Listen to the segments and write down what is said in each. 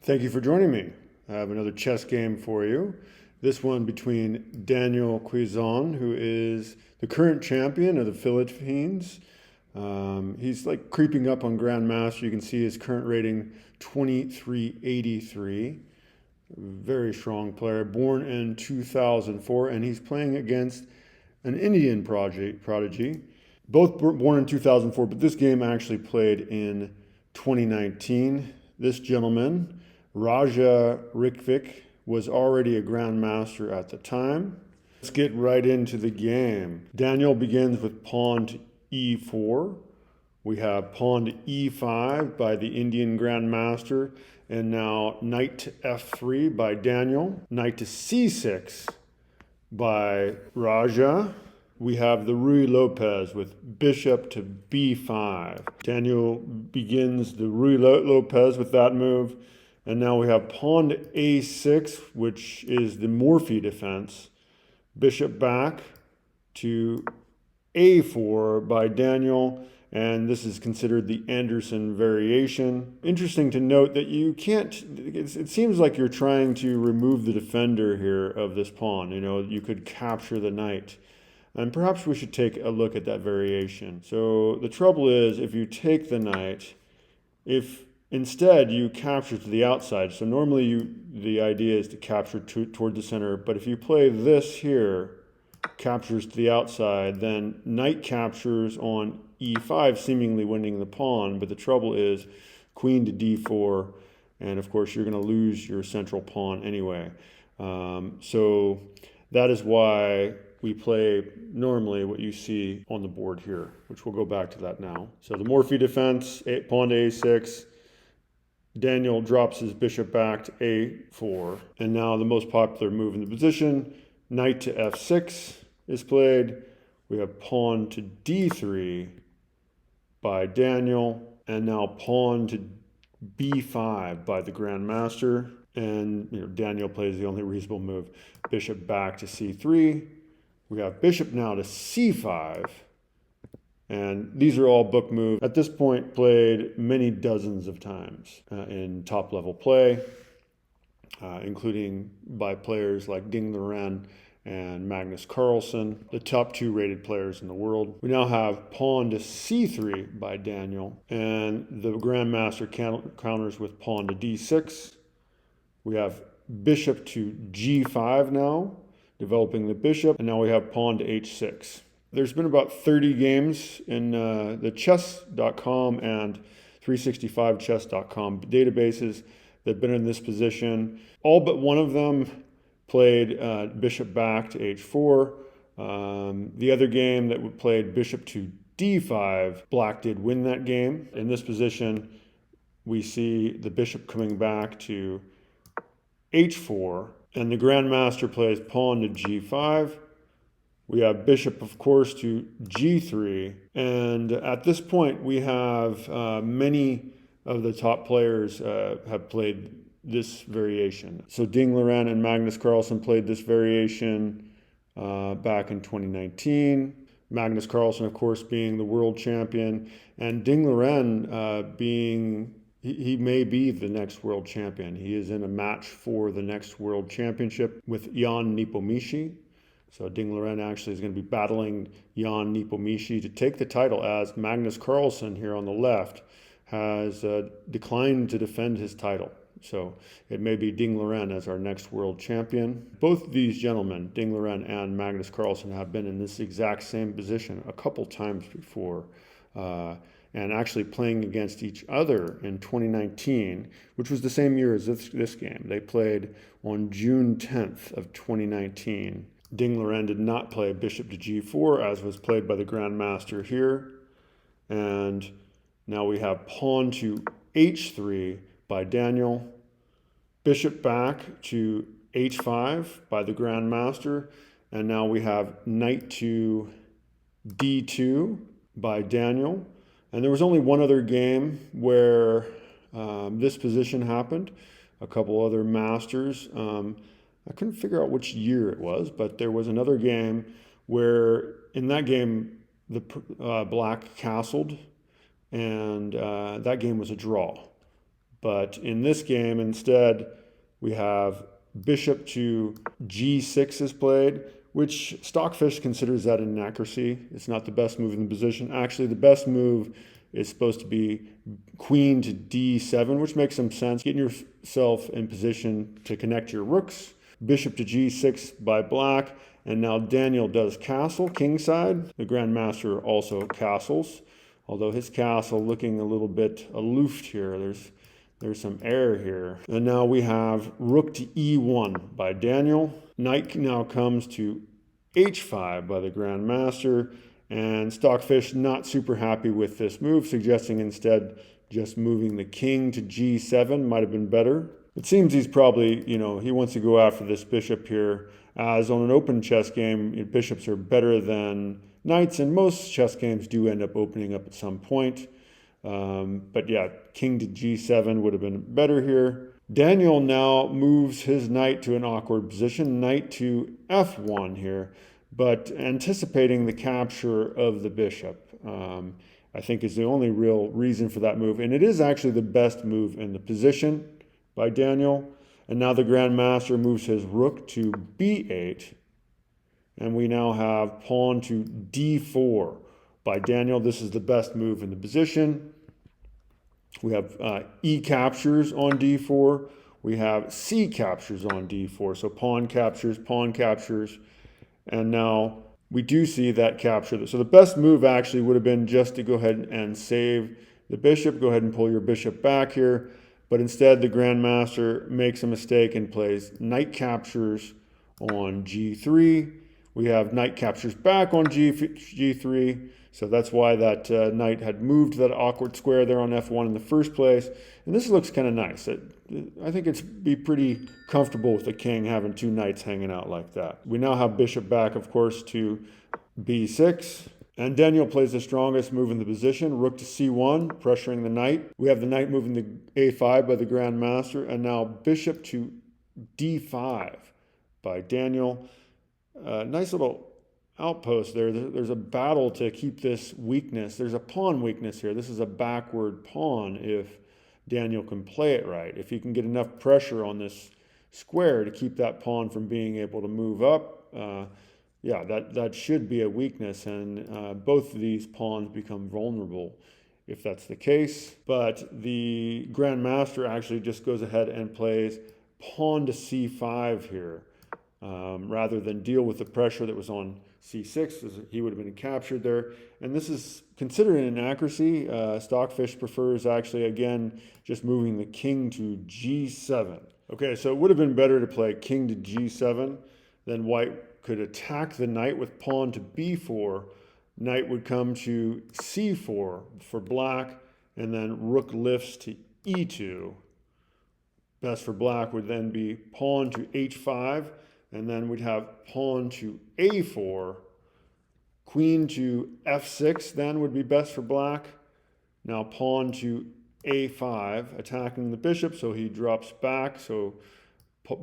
Thank you for joining me. I have another chess game for you. This one between Daniel Quizon, who is the current champion of the Philippines. He's like creeping up on Grandmaster. You can see his current rating 2383. Very strong player, born in 2004, and he's playing against an Indian prodigy. Both born in 2004, but this game actually played in 2019. This gentleman, Raja Rithvik, was already a Grandmaster at the time. Let's get right into the game. Daniel begins with pawn to e4. We have pawn to e5 by the Indian Grandmaster, and now knight to f3 by Daniel, knight to c6 by Raja. We have the Ruy Lopez with bishop to b5. Daniel begins the Ruy Lopez with that move. And now we have pawn to a6, which is the Morphy defense. Bishop back to a4 by Daniel. And this is considered the Anderson variation. Interesting to note that you can't, it seems like you're trying to remove the defender here of this pawn. You know, you could capture the knight. And perhaps we should take a look at that variation. So the trouble is, if you take the knight, if instead you capture to the outside, so normally the idea is to capture toward the center, but if you play this here, captures to the outside, then knight captures on e5, seemingly winning the pawn, but the trouble is queen to d4, and of course you're going to lose your central pawn anyway. So that is why we play normally what you see on the board here, which we'll go back to that now. So the Morphy defense, pawn to a6, Daniel drops his bishop back to a4, and now the most popular move in the position, knight to f6 is played. We have pawn to d3 by Daniel, and now pawn to b5 by the Grandmaster. And Daniel plays the only reasonable move, bishop back to c3. We have bishop now to c5. And these are all book moves. At this point, played many dozens of times in top level play, including by players like Ding Liren and Magnus Carlsen, the top 2 rated players in the world. We now have pawn to c3 by Daniel, and the Grandmaster counters with pawn to d6. We have bishop to g5 now, developing the bishop, and now we have pawn to h6. There's been about 30 games in the chess.com and 365chess.com databases that have been in this position. All but one of them played bishop back to h4. The other game that played bishop to d5, Black did win that game. In this position, we see the bishop coming back to h4, and the Grandmaster plays pawn to g5. We have bishop, of course, to g3. And at this point, we have many of the top players have played this variation. So Ding Liren and Magnus Carlsen played this variation back in 2019. Magnus Carlsen, of course, being the world champion, and Ding Liren being, he may be the next world champion. He is in a match for the next world championship with Jan Nepomniachtchi. So Ding Liren actually is going to be battling Jan Nepomniachtchi to take the title, as Magnus Carlsen here on the left has declined to defend his title. So it may be Ding Liren as our next world champion. Both these gentlemen, Ding Liren and Magnus Carlsen, have been in this exact same position a couple times before, and actually playing against each other in 2019, which was the same year as this game. They played on June 10th of 2019. Ding Liren did not play bishop to g4, as was played by the Grandmaster here. And now we have pawn to h3 by Daniel, bishop back to h5 by the Grandmaster, and now we have knight to d2 by Daniel. And there was only one other game where this position happened. A couple other masters. I couldn't figure out which year it was, but there was another game where in that game the Black castled, and that game was a draw. But in this game, instead, we have bishop to g6 is played, which Stockfish considers that an inaccuracy. It's not the best move in the position. Actually, the best move is supposed to be queen to d7, which makes some sense. Getting yourself in position to connect your rooks. Bishop to g6 by black. And now Daniel does castle, kingside. The Grandmaster also castles, although his castle looking a little bit aloof here. There's some error here. And now we have rook to e1 by Daniel. Knight now comes to h5 by the Grandmaster. And Stockfish not super happy with this move, suggesting instead just moving the king to g7 might have been better. It seems he's probably, he wants to go after this bishop here, as on an open chess game, bishops are better than knights, and most chess games do end up opening up at some point. But yeah, king to g7 would have been better here. Daniel now moves his knight to an awkward position, knight to f1 here, but anticipating the capture of the bishop, I think is the only real reason for that move. And it is actually the best move in the position by Daniel. And now the Grandmaster moves his rook to b8. And we now have pawn to d4 by Daniel. This is the best move in the position. We have E captures on d4. We have C captures on d4. So pawn captures. And now we do see that capture. So the best move actually would have been just to go ahead and save the bishop. Go ahead and pull your bishop back here. But instead, the Grandmaster makes a mistake and plays knight captures on g3. We have knight captures back on g3. So that's why that knight had moved to that awkward square there on f1 in the first place. And this looks kind of nice. I think it'd be pretty comfortable with the king having two knights hanging out like that. We now have bishop back, of course, to b6. And Daniel plays the strongest move in the position, rook to c1, pressuring the knight. We have the knight moving to a5 by the Grandmaster, and now bishop to d5 by Daniel. Nice little outpost there. There's a battle to keep this weakness. There's a pawn weakness here. This is a backward pawn if Daniel can play it right. If he can get enough pressure on this square to keep that pawn from being able to move up, yeah, that should be a weakness, and both of these pawns become vulnerable if that's the case. But the Grandmaster actually just goes ahead and plays pawn to c5 here, rather than deal with the pressure that was on c6, as he would have been captured there. And this is considered an inaccuracy. Stockfish prefers actually, again, just moving the king to g7. Okay, so it would have been better to play king to g7. Then white could attack the knight with pawn to b4. Knight would come to c4 for black, and then rook lifts to e2. Best for black would then be pawn to h5, and then we'd have pawn to a4. Queen to f6 then would be best for black. Now pawn to a5, attacking the bishop, so he drops back, so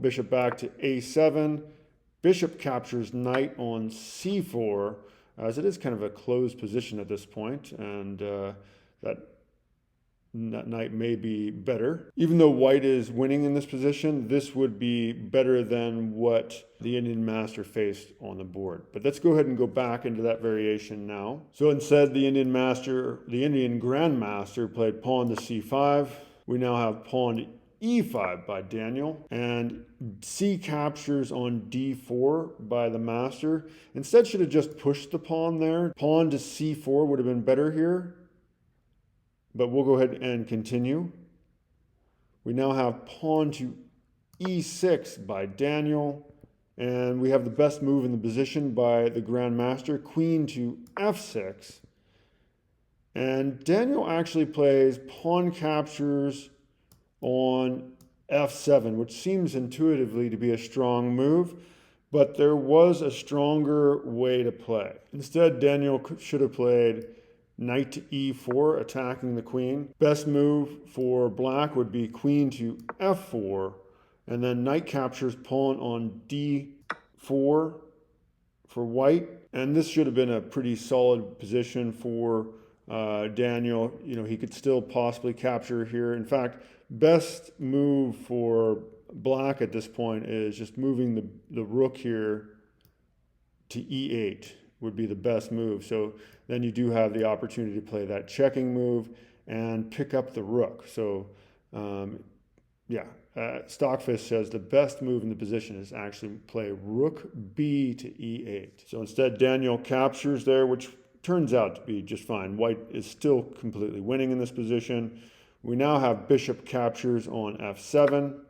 bishop back to a7. Bishop captures knight on c4, as it is kind of a closed position at this point, and that knight may be better. Even though white is winning in this position, this would be better than what the Indian master faced on the board. But let's go ahead and go back into that variation now. So instead, the Indian Grandmaster played pawn to c5. We now have pawn to e5 by Daniel, and C captures on d4 by the master. Instead, should have just pushed the pawn there. Pawn to c4 would have been better here, but we'll go ahead and continue. We now have pawn to e6 by Daniel, and we have the best move in the position by the Grandmaster, queen to f6. And Daniel actually plays pawn captures on f7, which seems intuitively to be a strong move, but there was a stronger way to play. Instead, Daniel should have played knight to e4, attacking the queen. Best move for black would be queen to f4, and then knight captures pawn on d4 for white. And this should have been a pretty solid position for Daniel, he could still possibly capture here. In fact, best move for black at this point is just moving the rook here to e8 would be the best move. So then you do have the opportunity to play that checking move and pick up the rook. So Stockfish says the best move in the position is actually play rook b to e8. So instead Daniel captures there, which turns out to be just fine. White is still completely winning in this position. We now have bishop captures on f7.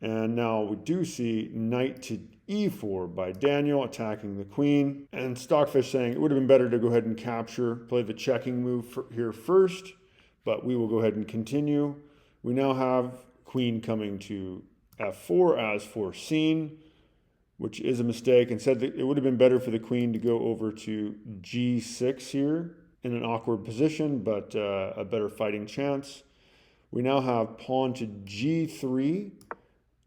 And now we do see knight to e4 by Daniel attacking the queen. And Stockfish saying it would have been better to go ahead and capture, play the checking move here first, but we will go ahead and continue. We now have queen coming to f4 as foreseen, which is a mistake, and said that it would have been better for the queen to go over to g6 here in an awkward position, but a better fighting chance. We now have pawn to g3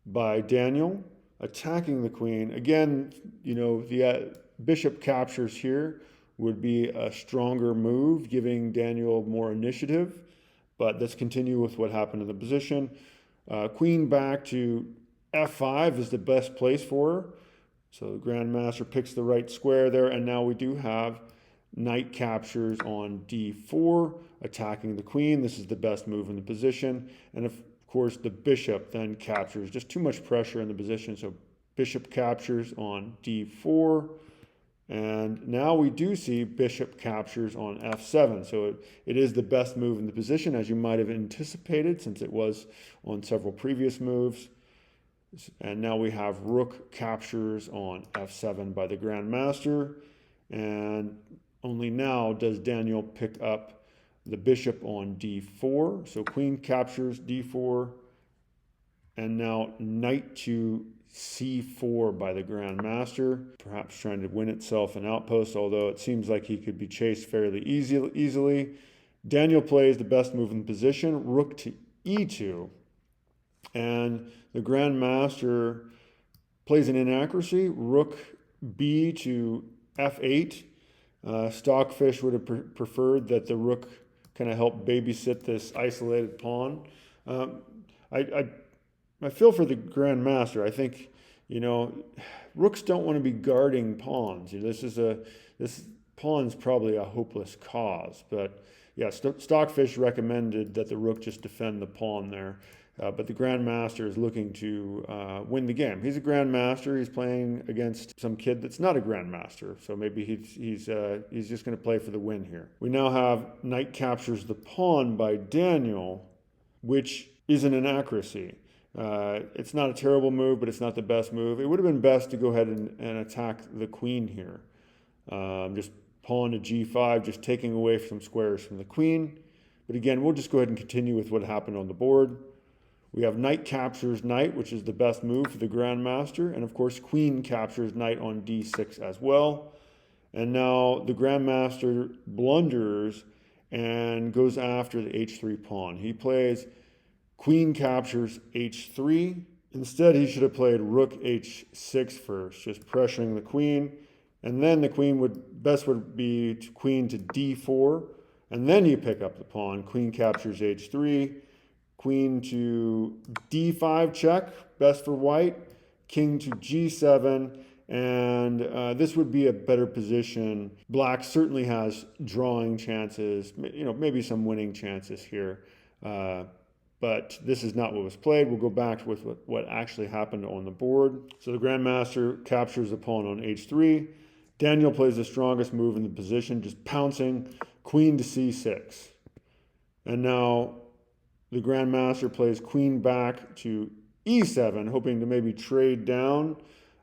by Daniel, attacking the queen. Again, the bishop captures here would be a stronger move, giving Daniel more initiative. But let's continue with what happened in the position. Queen back to f5 is the best place for her. So the Grandmaster picks the right square there, and now we do have knight captures on d4, attacking the queen. This is the best move in the position. And of course, the bishop then captures. Just too much pressure in the position, so bishop captures on d4. And now we do see bishop captures on f7. So it is the best move in the position, as you might have anticipated, since it was on several previous moves. And now we have rook captures on f7 by the Grandmaster. And only now does Daniel pick up the bishop on d4. So queen captures d4. And now knight to c4 by the Grandmaster, perhaps trying to win itself an outpost, although it seems like he could be chased fairly easily. Daniel plays the best move in the position, rook to e2. And the Grandmaster plays an inaccuracy, rook b to f8. Stockfish would have preferred that the rook kind of help babysit this isolated pawn. I feel for the Grandmaster. I think, rooks don't want to be guarding pawns. This pawn's probably a hopeless cause. But yeah, Stockfish recommended that the rook just defend the pawn there. But the Grandmaster is looking to win the game. He's a Grandmaster. He's playing against some kid that's not a Grandmaster. So maybe he's just going to play for the win here. We now have knight captures the pawn by Daniel, which is an inaccuracy. It's not a terrible move, but it's not the best move. It would have been best to go ahead and attack the queen here. Just pawn to g5, just taking away some squares from the queen. But again, we'll just go ahead and continue with what happened on the board. We have knight captures knight, which is the best move for the Grandmaster. And of course, queen captures knight on d6 as well. And now the Grandmaster blunders and goes after the h3 pawn. He plays queen captures h3. Instead, he should have played rook h6 first, just pressuring the queen. And then the queen would be queen to d4. And then you pick up the pawn. Queen captures h3. Queen to d5 check, best for white. King to g7. And this would be a better position. Black certainly has drawing chances, maybe some winning chances here. But this is not what was played. We'll go back with what actually happened on the board. So the Grandmaster captures the pawn on h3. Daniel plays the strongest move in the position, just pouncing queen to c6. And now the Grandmaster plays queen back to e7, hoping to maybe trade down.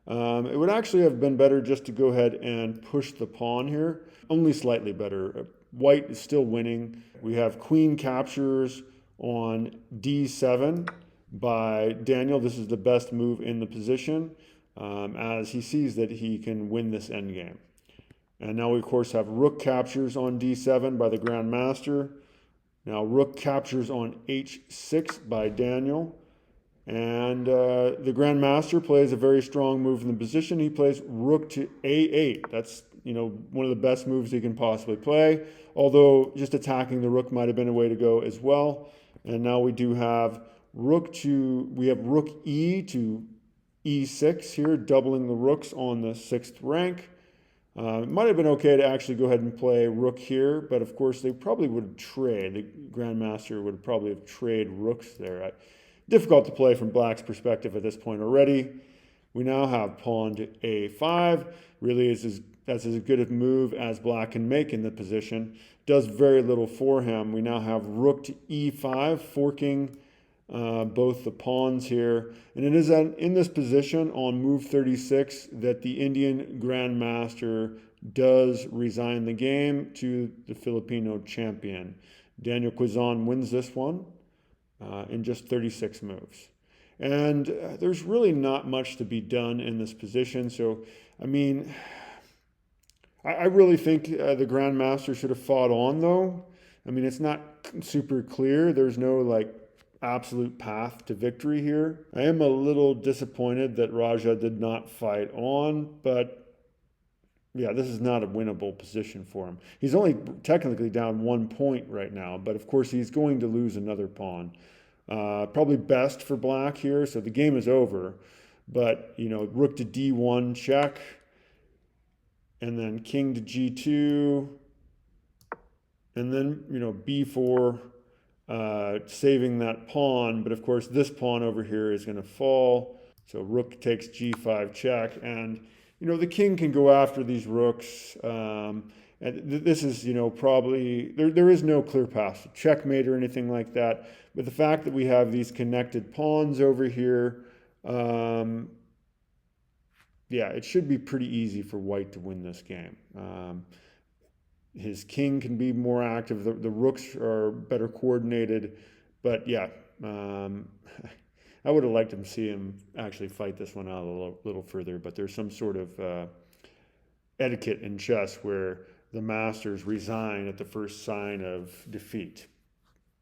It would actually have been better just to go ahead and push the pawn here. Only slightly better. White is still winning. We have queen captures on d7 by Daniel. This is the best move in the position, as he sees that he can win this endgame. And now we, of course, have rook captures on d7 by the Grandmaster. Now rook captures on h6 by Daniel. And the Grandmaster plays a very strong move in the position. He plays rook to a8. That's one of the best moves he can possibly play, although just attacking the rook might have been a way to go as well. And now we do have rook e to e6 here, doubling the rooks on the 6th rank. It might have been okay to actually go ahead and play rook here, but of course they probably would trade. The Grandmaster would probably have traded rooks there. Difficult to play from black's perspective at this point already. We now have pawn to a5. Really that's as good a move as black can make in the position. Does very little for him. We now have rook to e5, forking both the pawns here. And it is in this position on move 36 that the Indian Grandmaster does resign the game to the Filipino champion. Daniel Quizon wins this one in just 36 moves. And there's really not much to be done in this position. So, I mean, I really think the Grandmaster should have fought on, though. I mean, it's not super clear. There's no, like, absolute path to victory here. I am a little disappointed that Raja did not fight on, but yeah, this is not a winnable position for him. He's only technically down 1 point right now, but of course he's going to lose another pawn. Probably best for black here, so the game is over. But, rook to d1 check, and then king to g2, and then, b4, saving that pawn. But of course, this pawn over here is going to fall. So rook takes g5 check, and, the king can go after these rooks. And this is, probably, there is no clear path to checkmate or anything like that. But the fact that we have these connected pawns over here, yeah, it should be pretty easy for white to win this game. His king can be more active. The rooks are better coordinated. But yeah, I would have liked to see him actually fight this one out a little further. But there's some sort of etiquette in chess where the masters resign at the first sign of defeat.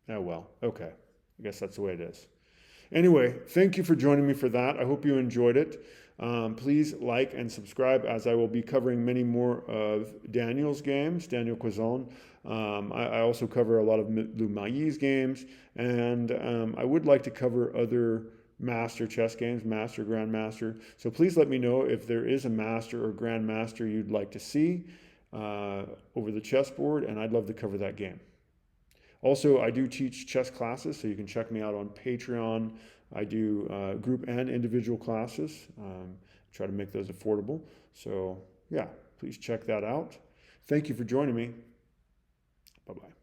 Oh, well, okay. I guess that's the way it is. Anyway, thank you for joining me for that. I hope you enjoyed it. Please like and subscribe, as I will be covering many more of Daniel's games, Daniel Quizon. I also cover a lot of Lu Mai's games, and I would like to cover other master chess games, master, grandmaster. So please let me know if there is a master or grandmaster you'd like to see over the chessboard, and I'd love to cover that game. Also, I do teach chess classes, so you can check me out on Patreon. I do group and individual classes. Try to make those affordable. So yeah, please check that out. Thank you for joining me. Bye-bye.